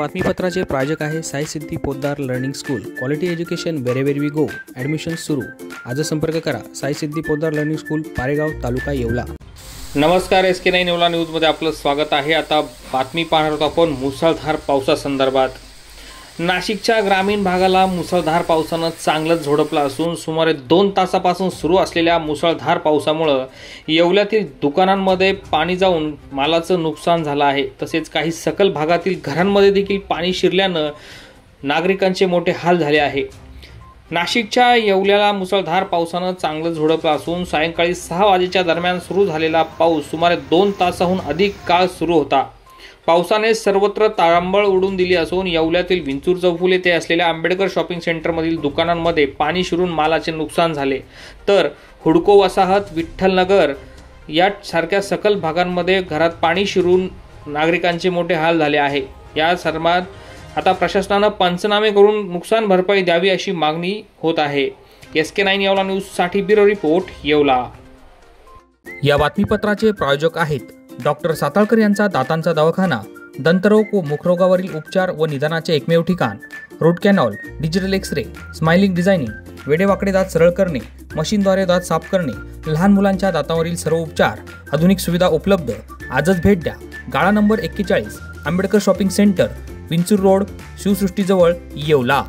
बातमीपत्राचे प्रायोजक आहे Sai Siddhi Poddar learning school. Quality education wherever we go. Admission सुरू. आज संपर्क करा. साई सिद्धी पोद्दार लर्निंग स्कूल, पारेगाव, तालुका येवला. नमस्कार, SK9 येवला न्यूजमध्ये आपलं स्वागत आहे. आता बातमी पाहणार आहोत आपण मुसळधार पावसासंदर्भात. नाशिकच्या ग्रामीण भागाला मुसळधार पावसानं चांगलंच झोडपलं असून सुमारे 2 तासापासून सुरू असलेल्या मुसळधार पावसामुळे येवल्यातील दुकानांमध्ये पाणी जाऊन मालाचं नुकसान झालं आहे. तसेच काही सखल भागातील घरांमध्ये देखील पाणी शिरल्यानं नागरिकांचे मोठे हाल झाले आहे. नाशिकच्या येवल्याला मुसळधार पावसानं चांगलं झोडपलं असून सायंकाळी 6 वाजेच्या दरम्यान सुरू झालेला पाऊस सुमारे 2 तासाहून अधिक काळ सुरू होता. पावसाने सर्वत्र तारांबळ उडून दिली असून येवल्यातील विंचूर चौफुली येथे असलेल्या आंबेडकर शॉपिंग सेंटरमधील दुकानांमध्ये पाणी शिरून मालाचे नुकसान झाले, तर हुडको वसाहत, विठ्ठलनगर यासारख्या सखल भागांमध्ये घरात पाणी शिरून नागरिकांचे मोठे हाल झाले आहे. या सर्वात आता प्रशासनानं पंचनामे करून नुकसान भरपाई द्यावी अशी मागणी होत आहे. SK9 येवला न्यूजसाठी ब्युरो रिपोर्ट, येवला. या बातमीपत्राचे प्रायोजक आहेत डॉक्टर साताळकर यांचा दातांचा दवाखाना, दंतरोग व मुखरोगावरील उपचार व निदानाचे एकमेव ठिकाण. Root canal, digital x-ray, smiling designing, वेडेवाकडे दात सरळ करणे, मशीनद्वारे दात साफ करणे, लहान मुलांच्या दातांवरील सर्व उपचार, आधुनिक सुविधा उपलब्ध. आजच भेट द्या. गाळा number 41, Ambedkar shopping centre, Vinchur road, शिवसृष्टीजवळ, येवला.